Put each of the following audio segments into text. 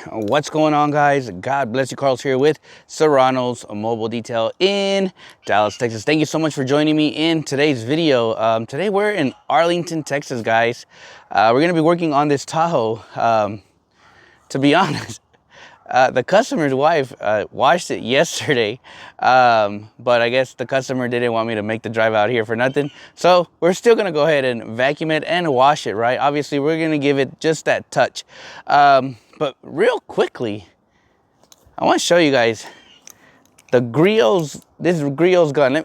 What's going on, guys? God bless you. Carl's here with Serrano's Mobile Detail in Dallas, Texas. Thank you so much for joining me in today's video. Today we're in Arlington, Texas, guys. We're going to be working on this Tahoe. To be honest, the customer's wife washed it yesterday, but I guess the customer didn't want me to make the drive out here for nothing. So we're still gonna go ahead and vacuum it and wash it, right? Obviously, we're gonna give it just that touch. But real quickly, I want to show you guys the grills. This grill's gun.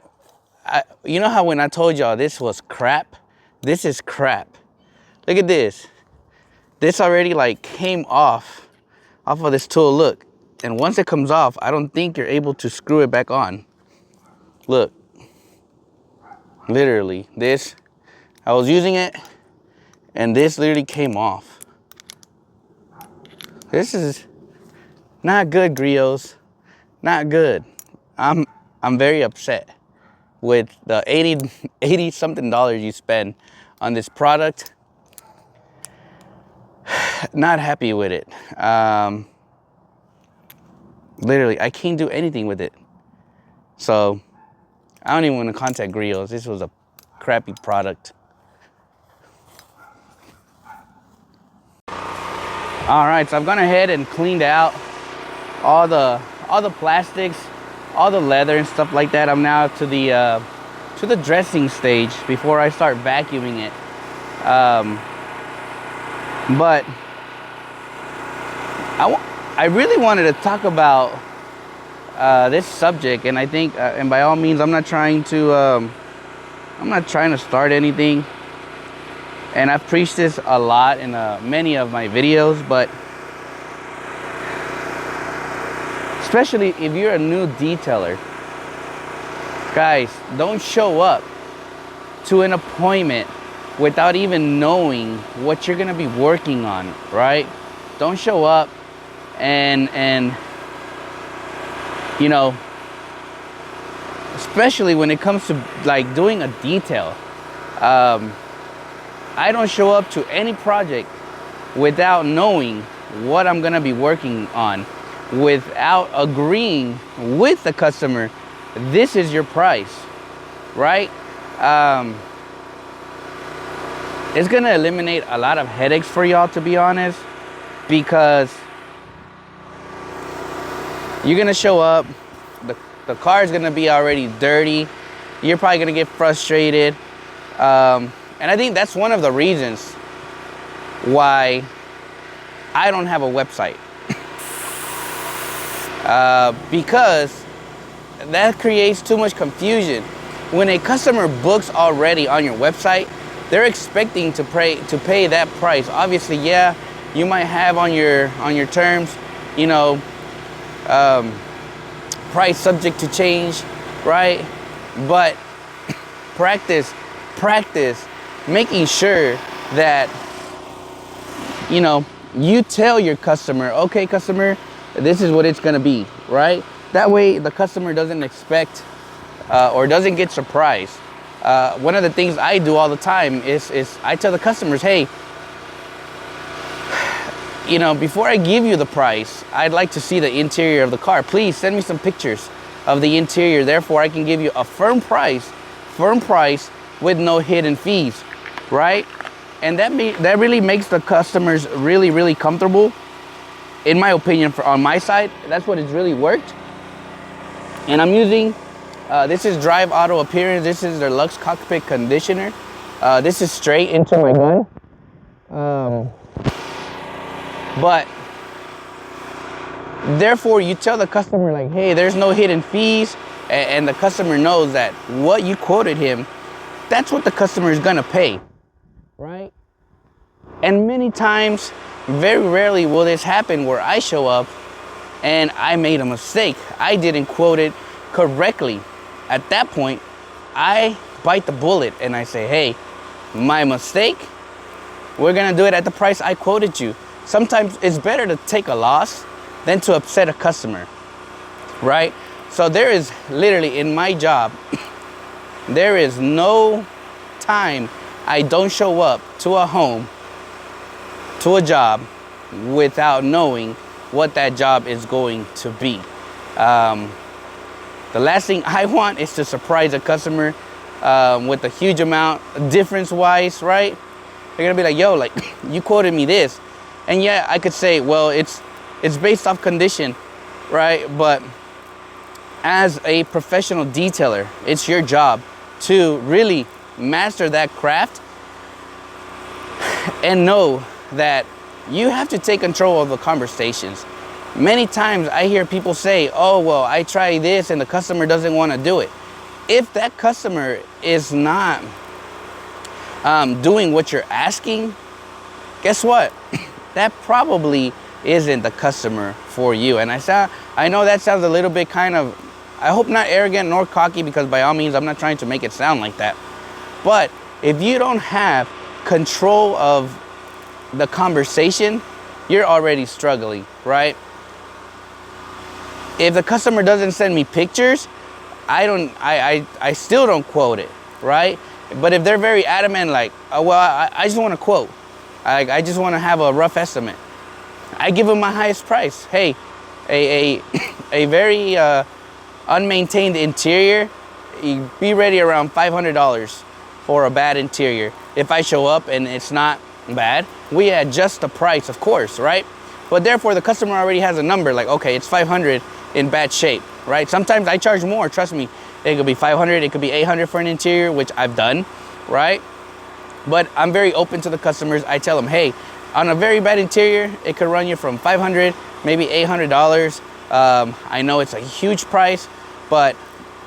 You know how when I told y'all this was crap? This is crap. Look at this. This already like came off of this tool. Look, and once it comes off, I don't think you're able to screw it back on. Look, literally this, I was using it and this literally came off. This is not good, grills, not good. I'm very upset with the 80 something dollars you spend on this product. Not happy with it. Literally, I can't do anything with it. So I don't even want to contact grills. This was a crappy product. All right, so I've gone ahead and cleaned out all the plastics, all the leather and stuff like that. I'm now to the dressing stage before I start vacuuming it. But I really wanted to talk about this subject, and I think, and by all means, I'm not trying to start anything. And I've preached this a lot in many of my videos, but especially if you're a new detailer, guys, don't show up to an appointment without even knowing what you're gonna be working on, right? Don't show up and you know, especially when it comes to like doing a detail. I don't show up to any project without knowing what I'm gonna be working on, without agreeing with the customer, this is your price, right? It's gonna eliminate a lot of headaches for y'all, to be honest, because you're gonna show up, the car is gonna be already dirty, you're probably gonna get frustrated. And I think that's one of the reasons why I don't have a website. Because that creates too much confusion. When a customer books already on your website, they're expecting to pay that price. Obviously, yeah, you might have on your terms, you know, price subject to change, right? But practice making sure that, you know, you tell your customer, okay, customer, this is what it's gonna be, right? That way the customer doesn't expect or doesn't get surprised. One of the things I do all the time is I tell the customers, hey, you know, before I give you the price, I'd like to see the interior of the car. Please send me some pictures of the interior. Therefore, I can give you a firm price with no hidden fees, right? And that really makes the customers really comfortable. In my opinion, on my side, that's what has really worked. And I'm using, this is Drive Auto Appearance. This is their Luxe Cockpit Conditioner. This is straight into my gun. But therefore, you tell the customer like, hey, there's no hidden fees, and the customer knows that what you quoted him, that's what the customer is gonna pay, right? And many times, very rarely will this happen where I show up and I made a mistake. I didn't quote it correctly. At that point, I bite the bullet and I say, hey, my mistake, we're gonna do it at the price I quoted you. Sometimes it's better to take a loss than to upset a customer, right? So there is literally, in my job, there is no time I don't show up to a home, to a job, without knowing what that job is going to be. The last thing I want is to surprise a customer with a huge amount difference-wise, right? They're gonna be like, yo, like, you quoted me this. And yeah, I could say, well, it's based off condition, right? But as a professional detailer, it's your job to really master that craft and know that you have to take control of the conversations. Many times I hear people say, oh, well, I try this and the customer doesn't want to do it. If that customer is not doing what you're asking, guess what? That probably isn't the customer for you. And I know that sounds a little bit kind of, I hope not arrogant nor cocky, because by all means, I'm not trying to make it sound like that. But if you don't have control of the conversation, you're already struggling, right? If the customer doesn't send me pictures, I still don't quote it, right? But if they're very adamant, like, oh, well, I just want to quote, I just want to have a rough estimate, I give them my highest price. Hey, a very unmaintained interior, you be ready around $500 for a bad interior. If I show up and it's not bad, we adjust the price, of course, right? But therefore, the customer already has a number, like, okay, it's 500 in bad shape, right? Sometimes I charge more, trust me. It could be 500, it could be 800 for an interior, which I've done, right? But I'm very open to the customers. I tell them, hey, on a very bad interior, it could run you from 500, maybe $800. I know it's a huge price, but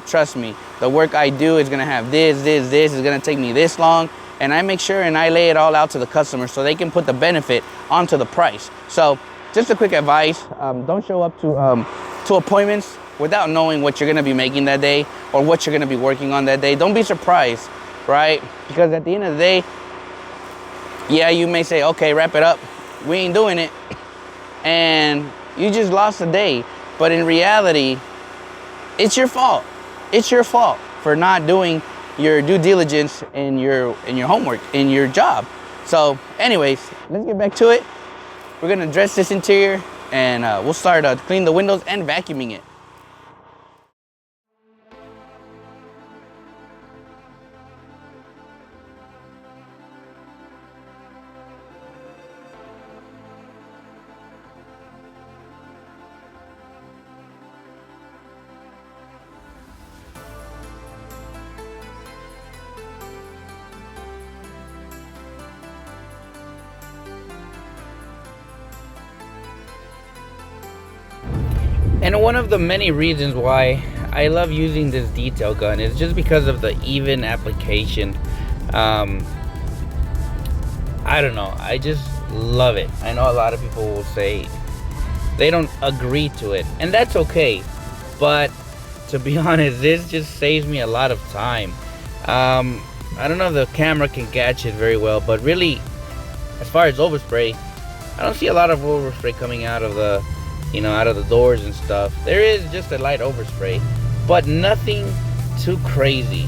trust me, the work I do is gonna have this, is gonna take me this long, and I make sure and I lay it all out to the customer so they can put the benefit onto the price. So just a quick advice, don't show up to appointments without knowing what you're gonna be making that day or what you're gonna be working on that day. Don't be surprised, right? Because at the end of the day, yeah, you may say, okay, wrap it up, we ain't doing it, and you just lost a day. But in reality, it's your fault. It's your fault for not doing your due diligence in your homework, in your job. So anyways, let's get back to it. We're gonna dress this interior and we'll start cleaning the windows and vacuuming it. And one of the many reasons why I love using this detail gun is just because of the even application. I don't know, I just love it. I know a lot of people will say they don't agree to it, and that's okay. But to be honest, this just saves me a lot of time. I don't know if the camera can catch it very well, but really, as far as overspray, I don't see a lot of overspray coming out of the out of the doors and stuff. There is just a light overspray, but nothing too crazy.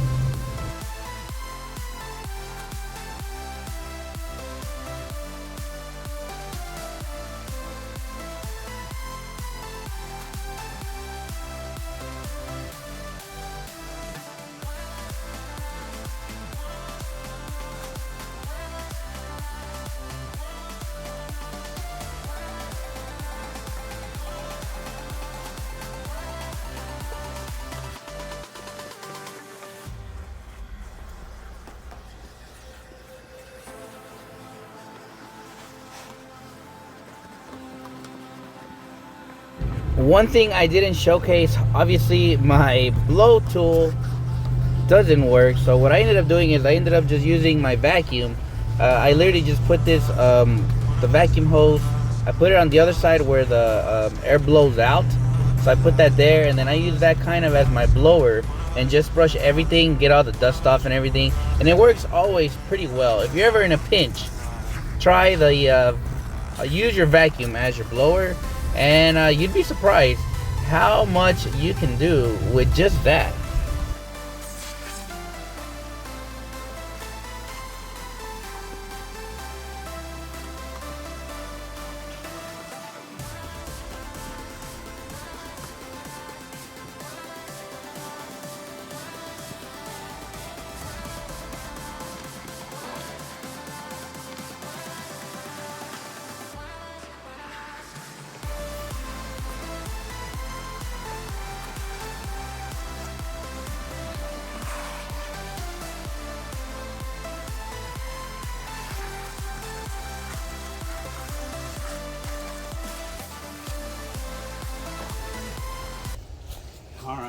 One thing I didn't showcase, obviously my blow tool doesn't work, so what I ended up doing is I ended up just using my vacuum. I literally just put this the vacuum hose, I put it on the other side where the air blows out, so I put that there, and then I use that kind of as my blower and just brush everything, get all the dust off and everything, and it works always pretty well. If you're ever in a pinch, try the use your vacuum as your blower, and you'd be surprised how much you can do with just that.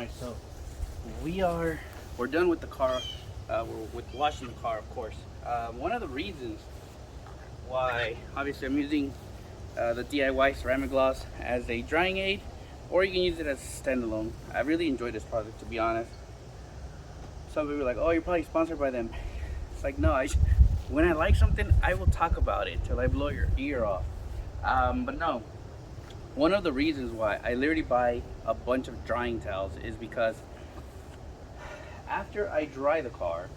Alright, so we're done with the car. We're with washing the car, of course. One of the reasons why, obviously, I'm using the DIY ceramic gloss as a drying aid, or you can use it as a standalone. I really enjoyed this product, to be honest. Some people are like, oh, you're probably sponsored by them. It's like, no, when I like something, I will talk about it till I blow your ear off. But no, one of the reasons why I literally buy a bunch of drying towels is because after I dry the car,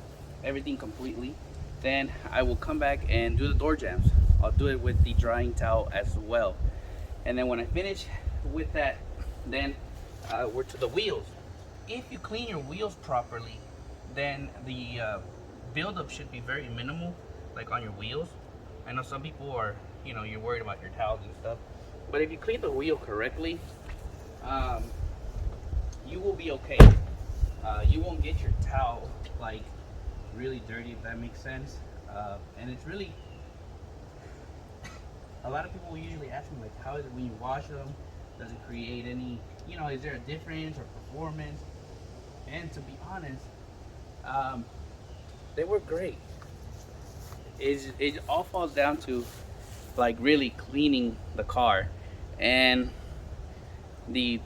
everything completely, then I will come back and do the door jambs. I'll do it with the drying towel as well. And then when I finish with that, then we're to the wheels. If you clean your wheels properly, then the buildup should be very minimal, like on your wheels. I know some people are, you're worried about your towels and stuff, but if you clean the wheel correctly, you will be okay. You won't get your towel like really dirty, if that makes sense. And it's really, a lot of people will usually ask me, like, how is it when you wash them? Does it create any, is there a difference or performance? And to be honest, they work great. It all falls down to like really cleaning the car, and they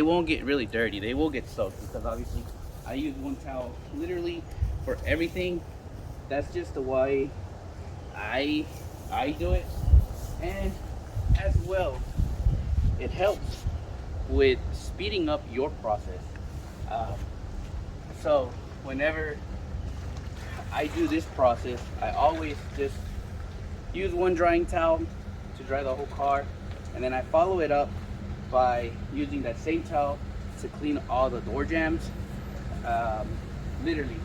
won't get really dirty. They will get soaked because obviously I use one towel literally for everything. That's just the way I do it, and as well, it helps with speeding up your process. So whenever I do this process, I always just use one drying towel to dry the whole car, and then I follow it up by using that same towel to clean all the door jambs. Literally,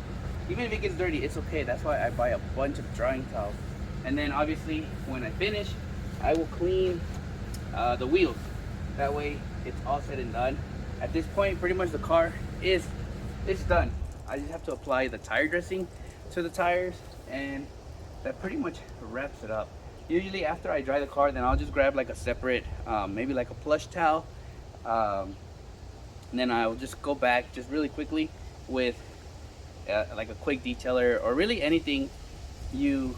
even if it gets dirty, it's okay. That's why I buy a bunch of drying towels. And then obviously when I finish, I will clean the wheels. That way it's all said and done. At this point, pretty much the car it's done. I just have to apply the tire dressing to the tires, and that pretty much wraps it up. Usually after I dry the car, then I'll just grab like a separate, maybe like a plush towel, and then I'll just go back just really quickly with like a quick detailer, or really anything you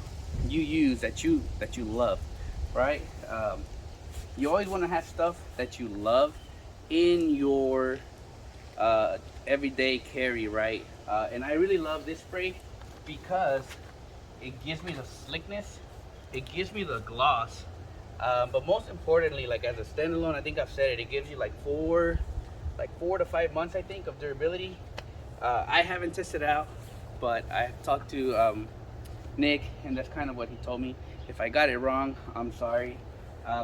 use that you love, right? You always want to have stuff that you love in your everyday carry, right? And I really love this spray because it gives me the slickness, it gives me the gloss, but most importantly, like as a standalone, I think I've said it gives you like 4 to 5 months, I think, of durability. I haven't tested it out, but I talked to Nick, and that's kind of what he told me. If I got it wrong, I'm sorry,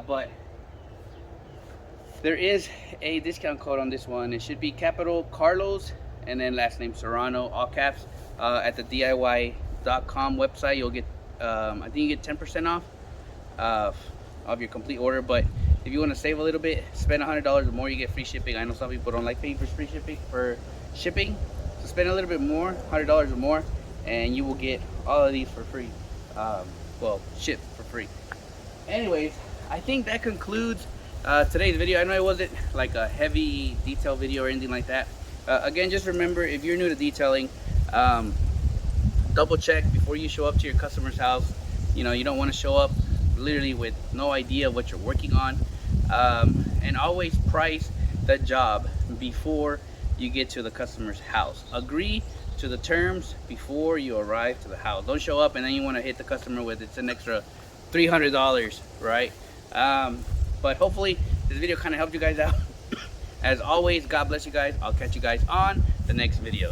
but there is a discount code on this one. It should be capital Carlos and then last name Serrano, all caps. At the DIY.com website, you'll get, I think you get 10% off of your complete order. But if you want to save a little bit, spend $100 or more, you get free shipping. I know some people don't like paying for free shipping, so spend a little bit more, $100 or more, and you will get all of these for free. Well, shipped for free. Anyways, I think that concludes today's video. I know it wasn't like a heavy detail video or anything like that. Again, just remember, if you're new to detailing, double check before you show up to your customer's house. You don't want to show up literally with no idea what you're working on, and always price the job before you get to the customer's house. Agree to the terms before you arrive to the house. Don't show up and then you want to hit the customer with it's an extra $300, right? But hopefully this video kind of helped you guys out. As always, God bless you guys. I'll catch you guys on the next video.